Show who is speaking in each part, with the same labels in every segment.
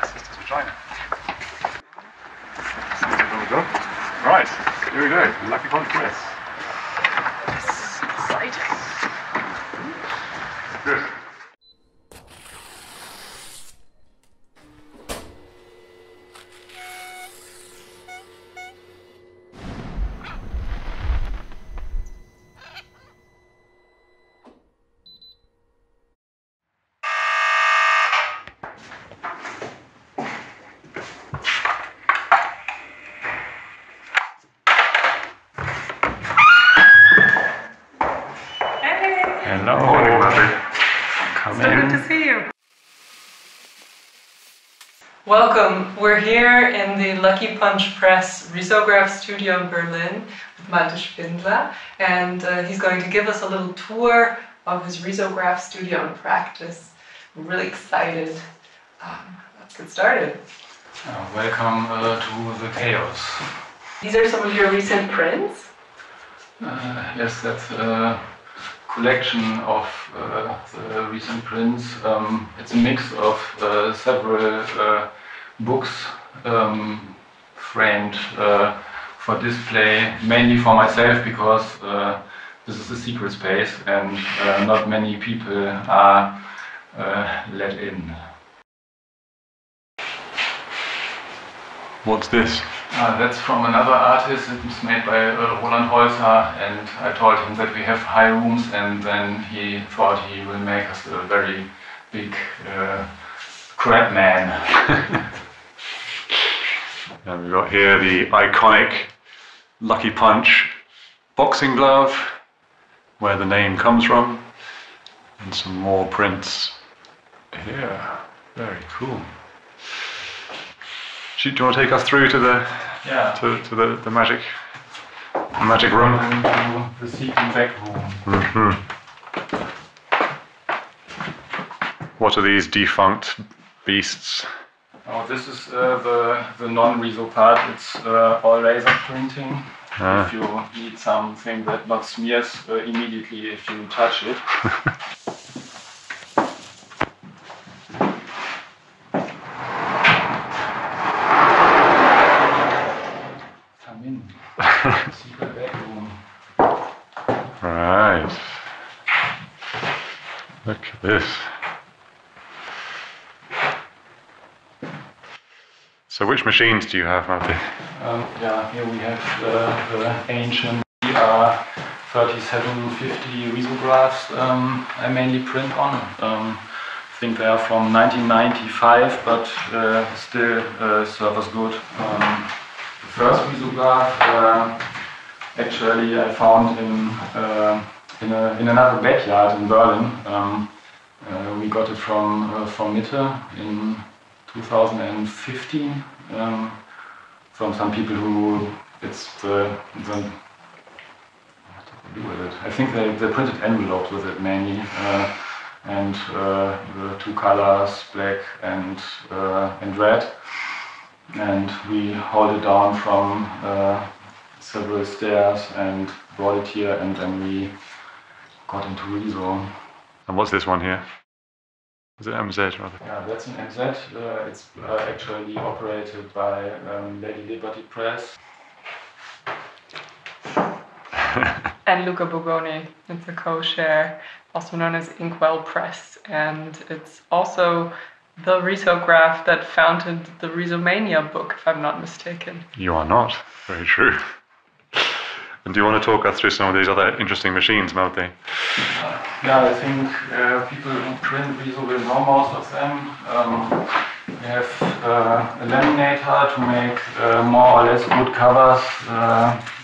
Speaker 1: Sisters of China. Right, here we go. Lucky Punch Press.
Speaker 2: Exciting.
Speaker 1: Good.
Speaker 2: Hello.
Speaker 1: Morning, Matthew.
Speaker 2: Come
Speaker 3: So
Speaker 2: in.
Speaker 3: good to see you. Welcome. We're here in the Lucky Punch Press risograph studio in Berlin with Malte Spindler, and he's going to give us a little tour of his risograph studio and practice. I'm really excited. Let's get started.
Speaker 2: Welcome to the chaos.
Speaker 3: These are some of your recent prints.
Speaker 2: Yes, that's a collection of the recent prints. It's a mix of several books framed for display, mainly for myself because this is a secret space and not many people are let in.
Speaker 1: What's this?
Speaker 2: That's from another artist. It was made by Roland Holzer, and I told him that we have high rooms, and then he thought he will make us a very big crab man.
Speaker 1: And we've got here the iconic Lucky Punch boxing glove, where the name comes from, and some more prints here. Very cool. Do you want to take us through to the the magic room?
Speaker 2: Into the secret back room.
Speaker 1: What are these defunct beasts?
Speaker 2: Oh, this is the non-reso part. It's all laser printing. If you need something that not smears immediately if you touch it. Come in. Secret bedroom.
Speaker 1: Right. Look at this. So which machines do you have, Malte?
Speaker 2: Here we have the ancient ER3750 risographs I mainly print on. I think they are from 1995, but still serve us good. The first risograph actually I found in another backyard in Berlin. We got it from Mitte in 2015 from some people who it's the what did they do with it? I think they printed envelopes with it mainly, and the two colors, black and red, and we hauled it down from several stairs and brought it here, and then we got into Riso.
Speaker 1: And what's this one here? Is it MZ rather?
Speaker 2: Yeah, that's an MZ. It's actually operated by Lady Liberty Press.
Speaker 3: And Luca Bogoni. It's a co-share, also known as Inkwell Press, and it's also the risograph that founded the Risomania book, if I'm not mistaken.
Speaker 1: You are not. Very true. And do you want to talk us through some of these other interesting machines, Malte?
Speaker 2: Yeah, I think people who print Riso will know most of them. We have a laminator to make more or less good covers.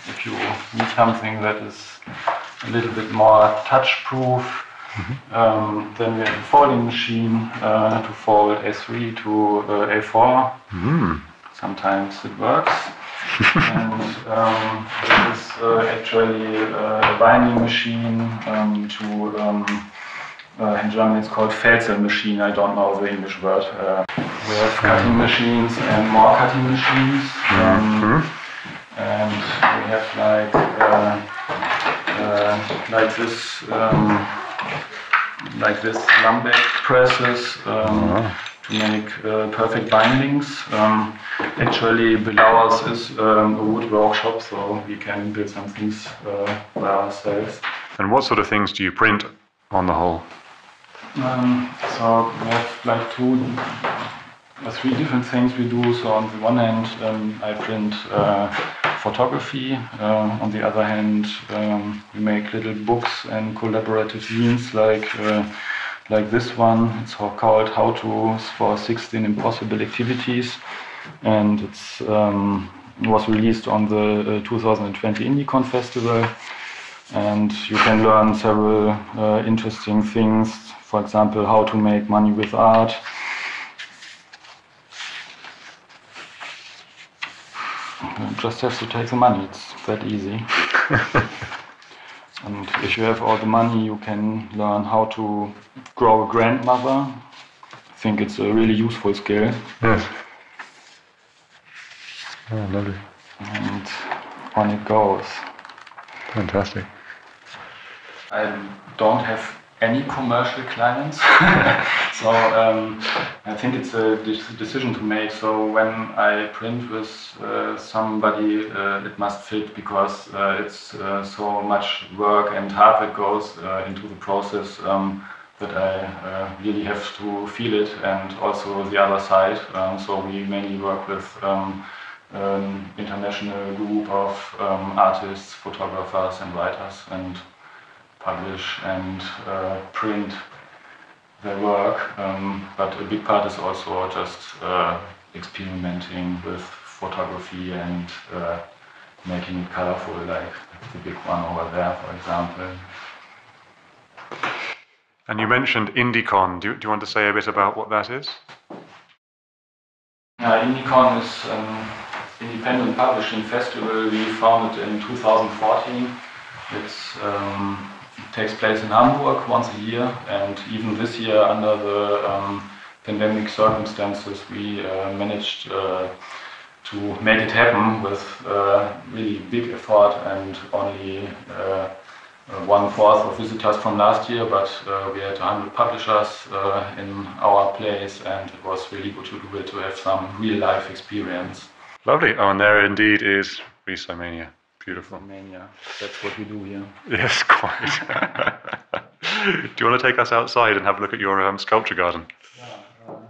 Speaker 2: If you need something that is a little bit more touch-proof, then we have a folding machine to fold A3 to A4. Sometimes it works. And this is actually a binding machine in German it's called Fälzer machine, I don't know the English word. We have cutting machines and more cutting machines. And we have like this like this Lambeck presses to make perfect bindings. Actually, below us is a wood workshop, so we can build some things by ourselves.
Speaker 1: And what sort of things do you print on the whole?
Speaker 2: So we have like three different things we do. So on the one hand, I print photography. On the other hand, we make little books and collaborative zines like this one. It's called How To for 16 Impossible Activities, and it was released on the 2020 IndieCon Festival. And you can learn several interesting things. For example, how to make money with art. You just have to take the money, it's that easy. And if you have all the money, you can learn how to grow a grandmother. I think it's a really useful skill.
Speaker 1: Yes. Oh, lovely.
Speaker 2: And on it goes.
Speaker 1: Fantastic.
Speaker 2: I don't have any commercial clients, so I think it's a decision to make. So when I print with somebody, it must fit, because it's so much work and heart that goes into the process that I really have to feel it, and also the other side. So we mainly work with an international group of artists, photographers and writers, and publish and print their work, but a big part is also just experimenting with photography and making it colorful, like the big one over there, for example.
Speaker 1: And you mentioned IndieCon. Do you want to say a bit about what that is?
Speaker 2: IndieCon is an independent publishing festival we founded in 2014. It takes place in Hamburg once a year, and even this year, under the pandemic circumstances, we managed to make it happen with really big effort, and only 1/4 of visitors from last year, but we had 100 publishers in our place, and it was really good to do it, to have some real life experience.
Speaker 1: Lovely. Oh, and there indeed is Rhizomania. Beautiful.
Speaker 2: Rhizomania. That's what we do here.
Speaker 1: Yes, quite. Do you want to take us outside and have a look at your sculpture garden?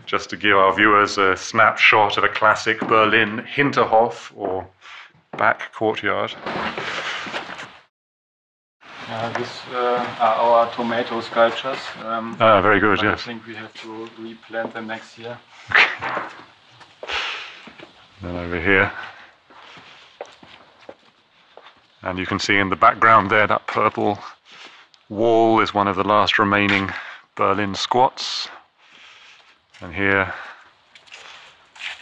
Speaker 1: Just to give our viewers a snapshot of a classic Berlin Hinterhof, or back courtyard.
Speaker 2: These are our tomato sculptures.
Speaker 1: Very good, yes.
Speaker 2: I think we have to replant them next year.
Speaker 1: Then over here. And you can see in the background there, that purple wall is one of the last remaining Berlin squats. And here,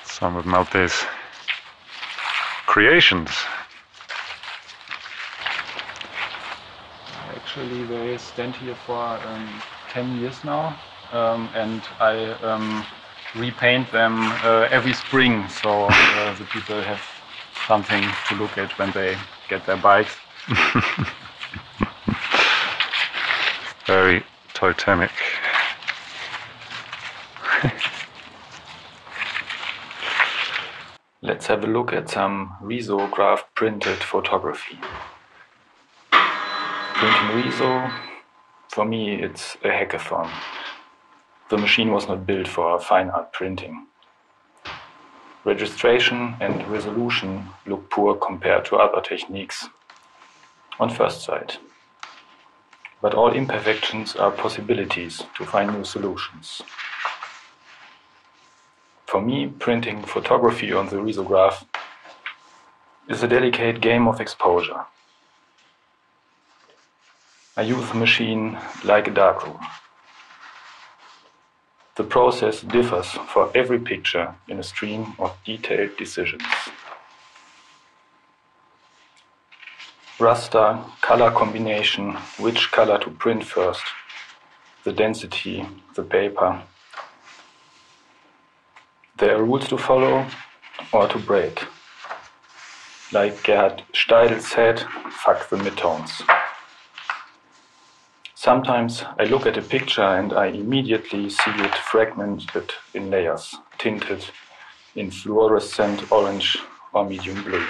Speaker 1: some of Malte's creations.
Speaker 2: Actually, they stand here for 10 years now, and I repaint them every spring, so the people have something to look at when they get their bikes.
Speaker 1: Very totemic.
Speaker 2: Let's have a look at some risograph printed photography. Printing riso, for me, it's a hackathon. The machine was not built for fine art printing. Registration and resolution look poor compared to other techniques on first sight. But all imperfections are possibilities to find new solutions. For me, printing photography on the risograph is a delicate game of exposure. I use the machine like a darkroom. The process differs for every picture in a stream of detailed decisions. Raster, color combination, which color to print first, the density, the paper. There are rules to follow or to break. Like Gerhard Steidl said, fuck the midtones.
Speaker 4: Sometimes I look at a picture and I immediately see it fragmented in layers, tinted in fluorescent orange or medium blue.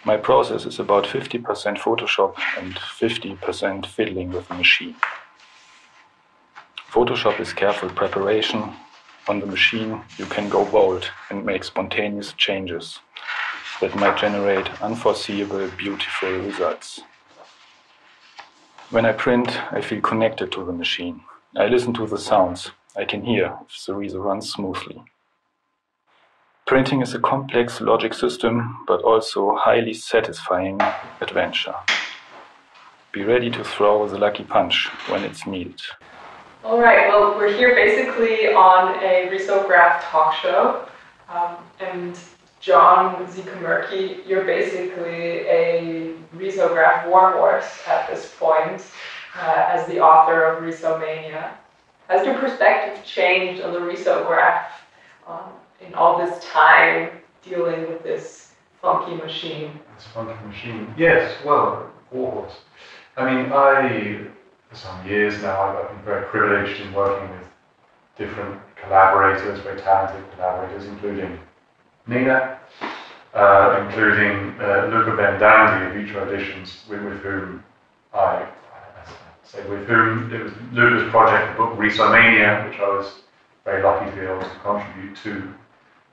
Speaker 4: My process is about 50% Photoshop and 50% fiddling with the machine. Photoshop is careful preparation. On the machine, you can go bold and make spontaneous changes that might generate unforeseeable, beautiful results. When I print, I feel connected to the machine. I listen to the sounds. I can hear if the Riso runs smoothly. Printing is a complex logic system, but also a highly satisfying adventure. Be ready to throw the lucky punch when it's needed.
Speaker 3: All right, well, we're here basically on a risograph talk show, and John Zieke-Murky, you're basically a risograph warhorse at this point, as the author of Risomania. Has your perspective changed on the risograph in all this time dealing with this funky machine?
Speaker 1: This funky machine. Yes, well, warhorse. I mean, for some years now, I've been very privileged in working with different collaborators, very talented collaborators, including Nina, including Luca Bendanti of Vitro Editions, with whom it was Luca's project, the book Risomania, which I was very lucky to be able to contribute to,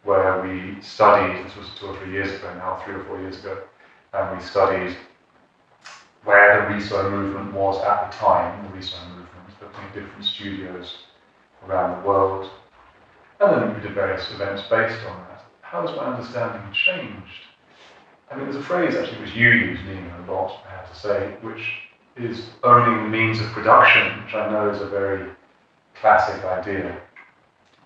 Speaker 1: where we studied, this was 2 or 3 years ago now, 3 or 4 years ago, and we studied where the Riso movement was at the time, the Riso movement, looking at different studios around the world. And then we did various events based on that. How has my understanding changed? I mean, there's a phrase actually which you use, Nina, a lot, I have to say, which is owning the means of production, which I know is a very classic idea.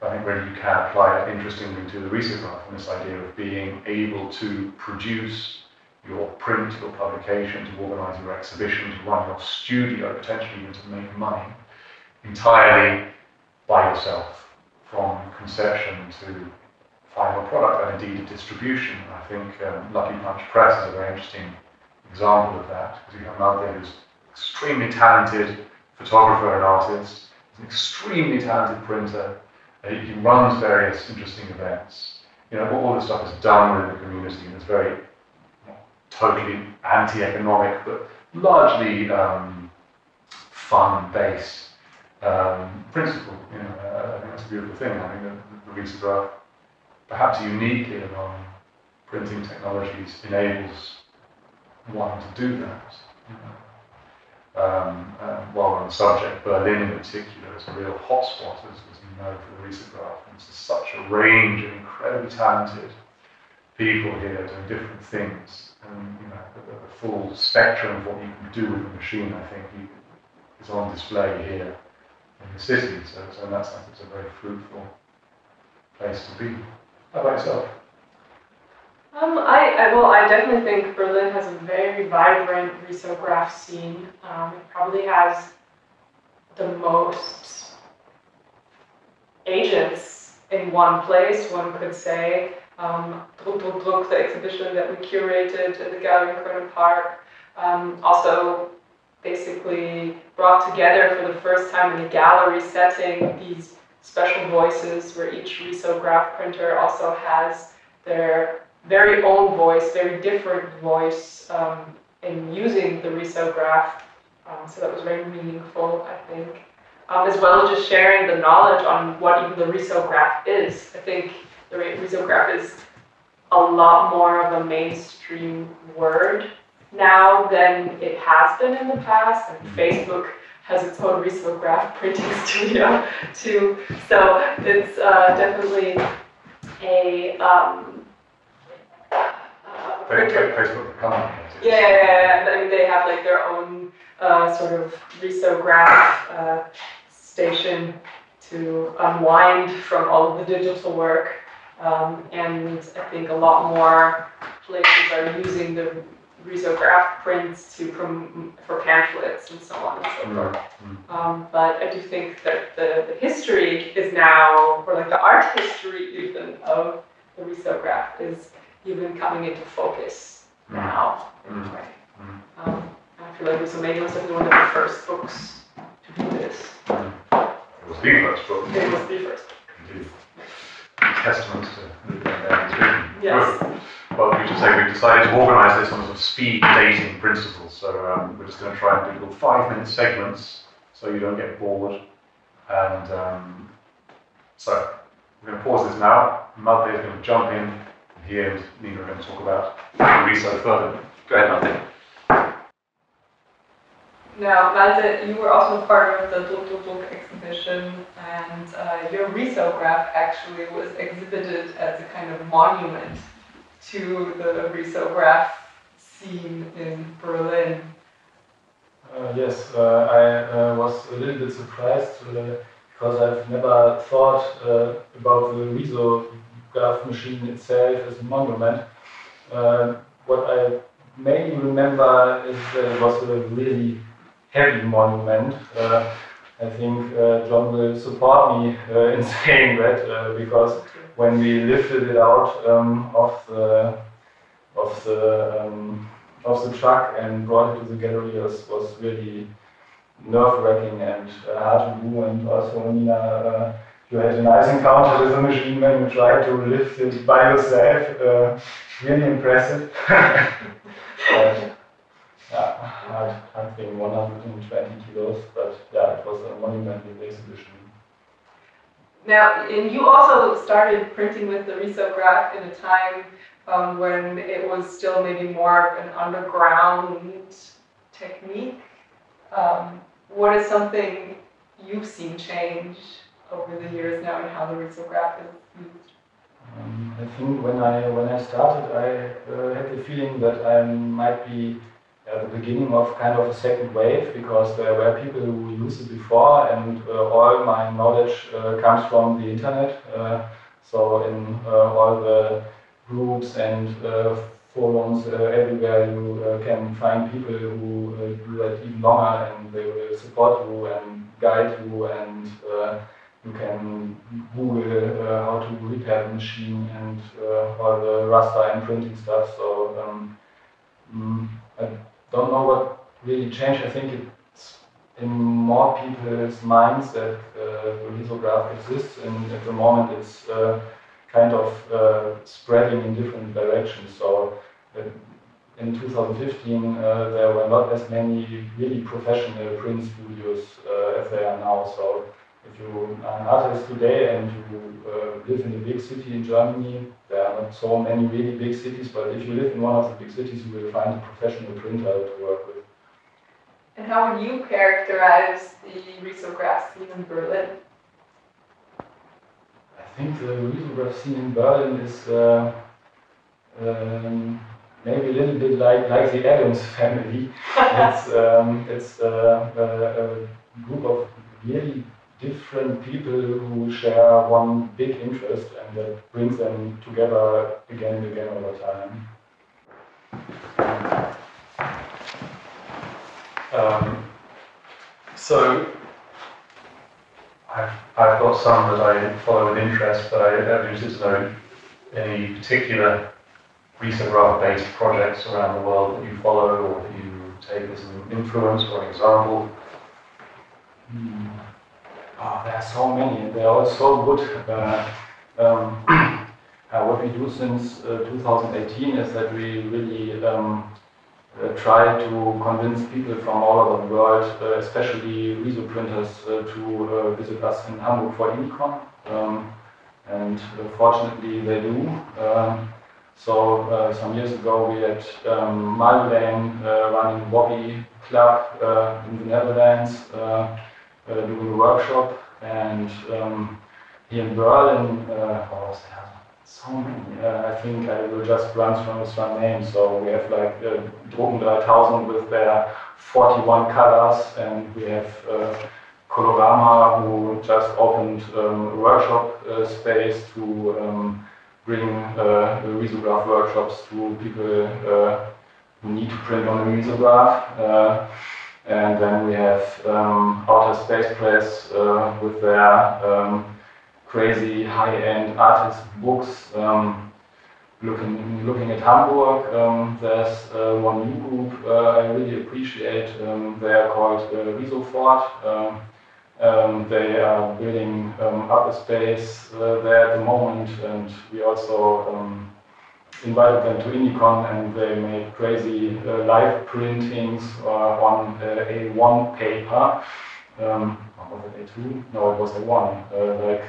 Speaker 1: I think when you can apply it interestingly to the risograph, and this idea of being able to produce your print, your publication, to organise your exhibition, to run your studio, potentially even to make money, entirely by yourself, from conception to final product, and indeed distribution. I think Lucky Punch Press is a very interesting example of that, because you have out there who's extremely talented photographer and artist, an extremely talented printer. He runs various interesting events. You know, all this stuff is done within the community, and it's very totally anti-economic, but largely fun-based principle. You know, I think that's a beautiful thing. I think the risograph, perhaps uniquely among printing technologies, enables one to do that. You know. While on the subject, Berlin in particular is a real hotspot, as you know, for the risograph. There's such a range of incredibly talented people here doing different things, and you know, the full spectrum of what you can do with the machine, I think, is on display here in the city. So in that sense, it's a very fruitful place to be. How about yourself?
Speaker 3: I definitely think Berlin has a very vibrant risograph scene. It probably has the most agents in one place, one could say. Druck, the exhibition that we curated at the gallery in Cronin Park, also basically brought together for the first time in a gallery setting these special voices where each risograph printer also has their very own voice, very different voice in using the risograph. So that was very meaningful, I think. As well as just sharing the knowledge on what even the risograph is. I think the risograph is a lot more of a mainstream word now than it has been in the past, and Facebook has its own risograph printing studio too. So it's definitely a
Speaker 1: Facebook company.
Speaker 3: Yeah, I mean, they have like their own sort of risograph station to unwind from all of the digital work, and I think a lot more places are using the risograph prints for pamphlets and so on and so forth. But I do think that the history is now, or like the art history even of the risograph is even coming into focus now. Anyway. I feel like Rizomania was definitely one of the first books to do this.
Speaker 1: It was the first book.
Speaker 3: It was the first.
Speaker 1: Indeed. Testament to the
Speaker 3: Yes.
Speaker 1: Well, we just say we've decided to organise this on sort of speed dating principles. So we're just going to try and do little 5-minute segments so you don't get bored. And so we're going to pause this now. Malte is going to jump in. He and Nina are going to talk about research further. Go ahead, Malte.
Speaker 3: Now, Malte, you were also part of the Druck exhibition, and your risograph actually was exhibited as a kind of monument to the risograph scene in Berlin.
Speaker 2: Yes, I was a little bit surprised because I've never thought about the risograph machine itself as a monument. What I mainly remember is that it was a really heavy monument. I think John will support me in saying that because when we lifted it out of the truck and brought it to the gallery, was really nerve-wracking and hard to do. And also, Nina, you had a nice encounter with the machine when you tried to lift it by yourself. Really impressive. Yeah, I think 120 kilos, but yeah, it was a monumental exhibition.
Speaker 3: Now, and you also started printing with the risograph in a time when it was still maybe more of an underground technique. What is something you've seen change over the years now and how the risograph is used?
Speaker 2: I think when I started, I had the feeling that I might be at the beginning of kind of a second wave, because there were people who used it before, and all my knowledge comes from the internet. So in all the groups and forums everywhere, you can find people who do that even longer, and they will support you and guide you, and you can Google how to repair the machine and all the raster and printing stuff. So I don't know what really changed. I think it's in more people's minds that the risograph exists, and at the moment it's kind of spreading in different directions. So in 2015 there were not as many really professional print studios as there are now. So if you are an artist today and you live in a big city in Germany, there are not so many really big cities, but if you live in one of the big cities, you will find a professional printer to work with.
Speaker 3: And how would you characterize the risograph scene in Berlin?
Speaker 2: I think the risograph scene in Berlin is maybe a little bit like the Addams family. It's a group of really different people who share one big interest, and that brings them together again and again over time.
Speaker 1: So I've got some that I follow with interest, but I'd be interested to know any particular risograph-based projects around the world that you follow or that you take as an influence or an example.
Speaker 2: Oh, there are so many, and they're all so good. What we do since 2018 is that we really try to convince people from all over the world, especially riso printers, to visit us in Hamburg for INICON. And fortunately they do. So some years ago we had Marjolein running Wobby Club in the Netherlands, doing a workshop, and here in Berlin, so many. I think I will just run from some names. So we have like Drucken 3000 with their 41 colors, and we have Colorama, who just opened a workshop space to bring risograph workshops to people who need to print on a risograph. And then we have Outer Space Press with their crazy high-end artist books. looking at Hamburg, there's one new group I really appreciate. They are called Risofort. They are building up a space there at the moment, and we also invited them to Indicon, and they made crazy live printings on A1 paper. Was it A2? No, it was A1. Like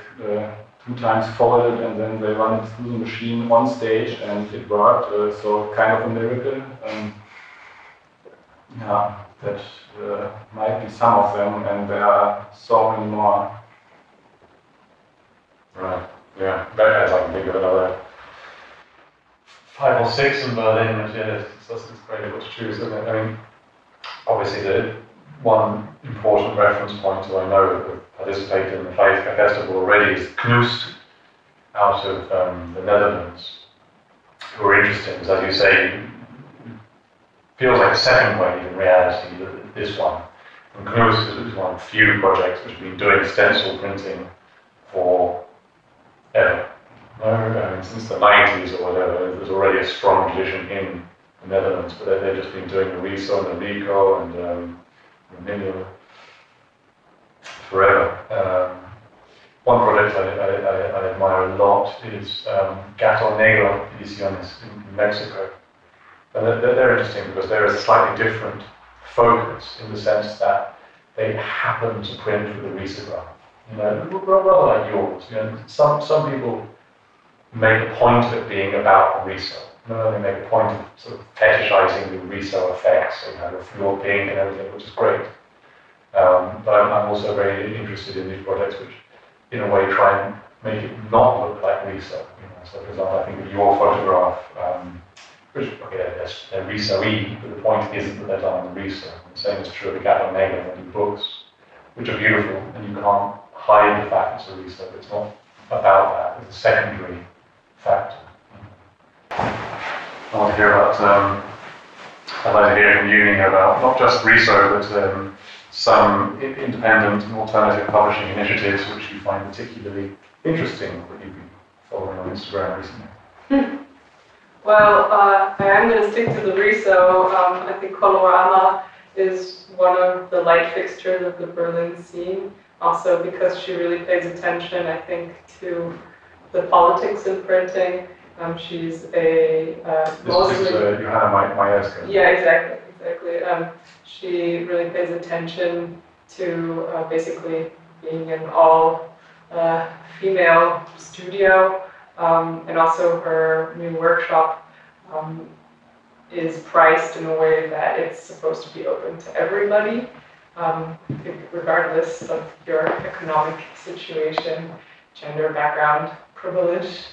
Speaker 2: 2 times folded, and then they run it through the machine on stage, and it worked. So kind of a miracle. Yeah, that might be some of them, and there are so many more.
Speaker 1: Right. Yeah. As I can think of another 5 or 6 in Berlin. Yeah, it's great what to choose, isn't it? I mean, obviously the one important reference point who I know have participated in the Faith Festival already is Knust out of the Netherlands, who are interesting, because as you say, feels like a second wave in reality, this one. And Knust is one of the few projects which have been doing stencil printing for ever. Since the 90s or whatever, there's already a strong tradition in the Netherlands, but they've just been doing the Riso and the Rico and Minium forever. One project I admire a lot is Gato Negro Ediciones in Mexico. And they're interesting because they're a slightly different focus in the sense that they happen to print with a risograph. Rather like yours. Some people make a point of it being about Riso. They make a point of sort of fetishizing the Riso effects, so you have a fluor pink and everything, which is great. But I'm also very interested in these projects which, in a way, try and make it not look like Riso. So, for example, I think of your photograph, which, okay, they're Riso-y, but the point isn't that they're done on the Riso. The same is true of the Gato Negro and the books, which are beautiful, and you can't hide the fact it's a Riso, but it's not about that, it's a secondary factor. I want to hear about, I'd like to hear from you, Nina, about not just Riso, but some independent and alternative publishing initiatives which you find particularly interesting that you've been following on Instagram recently.
Speaker 3: Well, I am going to stick to the Riso. I think Colorama is one of the light fixtures of the Berlin scene, also because she really pays attention, I think, to the politics in printing. She's a mostly...
Speaker 1: This is Johanna Majewska.
Speaker 3: Yeah, exactly. She really pays attention to basically being an all-female studio, and also her new workshop is priced in a way that it's supposed to be open to everybody, regardless of your economic situation, gender, background, privilege.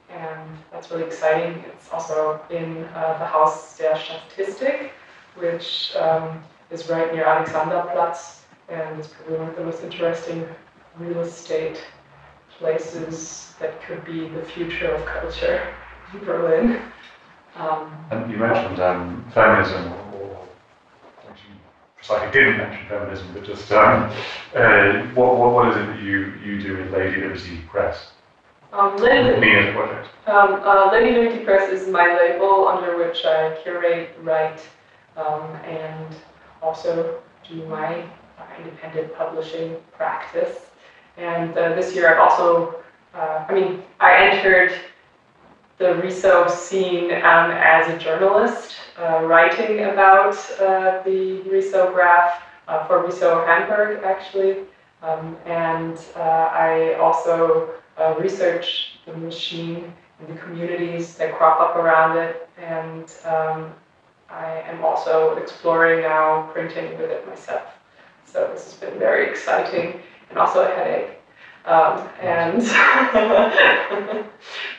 Speaker 3: And that's really exciting. It's also in the Haus der Statistik, which is right near Alexanderplatz, and is probably one of the most interesting real estate places that could be the future of culture in Berlin.
Speaker 1: And you mentioned feminism, or actually precisely didn't mention feminism, but just what is it that you do with Lady Liberty Press? Nina's project.
Speaker 3: Lady Liberty Press is my label under which I curate, write, and also do my independent publishing practice. And this year I've also, I entered the Riso scene as a journalist, writing about the risograph for Riso Hamburg, actually. And I also research the machine and the communities that crop up around it, and I am also exploring now printing with it myself. So this has been very exciting and also a headache.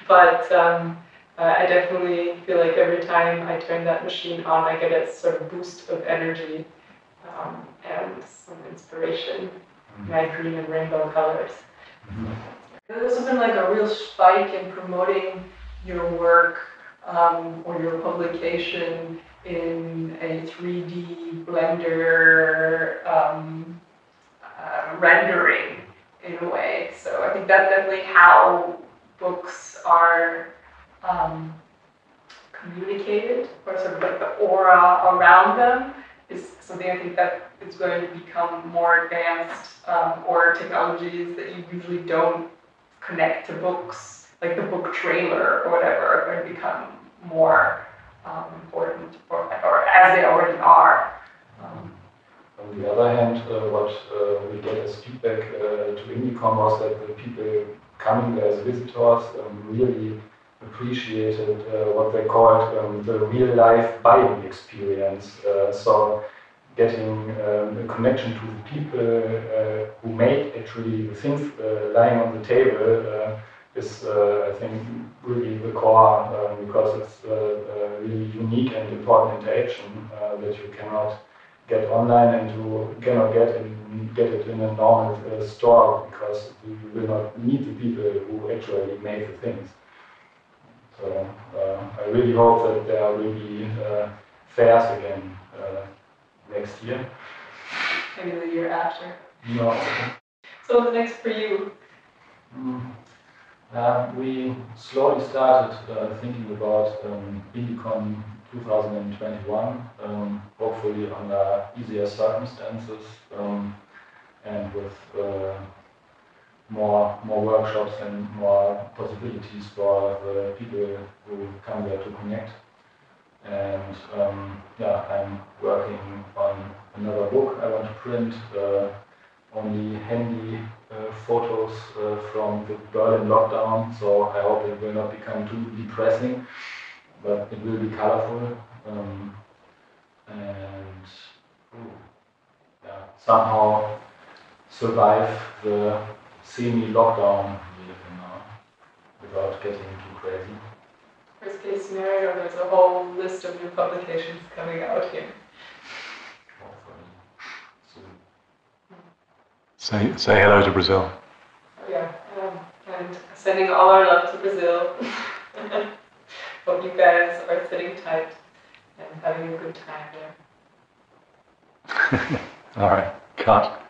Speaker 3: But I definitely feel like every time I turn that machine on, I get a sort of boost of energy and some inspiration, night green and rainbow colors. There's been like a real spike in promoting your work or your publication in a 3D Blender rendering in a way. So I think that's definitely how books are communicated, or sort of like the aura around them, is something I think that is going to become more advanced, or technologies that you usually don't connect to books, like the book trailer or whatever, are going to become more important, or as they already are.
Speaker 4: On the other hand, what we get as feedback to Indicom was that the people coming there as visitors really appreciated what they called the real-life buying experience. So getting a connection to the people who make actually the things lying on the table is, I think, really the core, because it's a really unique and important interaction that you cannot get online, and you cannot get it in a normal store, because you will not meet the people who actually make the things. So I really hope that there will be fairs again next year.
Speaker 3: Maybe the year after.
Speaker 4: No.
Speaker 3: So what's next for you?
Speaker 4: We slowly started thinking about Indicom 2021, hopefully under easier circumstances, and with more workshops and more possibilities for the people who come there to connect. And yeah, I'm working on another book. I want to print only handy photos from the Berlin lockdown, so I hope it will not become too depressing, but it will be colorful, and yeah, somehow survive the semi-lockdown we live in now without getting too crazy.
Speaker 3: Worst case scenario, there's a whole list of new publications coming out here.
Speaker 4: Hopefully soon.
Speaker 1: Say hello to Brazil.
Speaker 3: Oh, yeah, and sending all our love to Brazil. Hope you guys are sitting tight and having a good time there.
Speaker 1: All right, cut.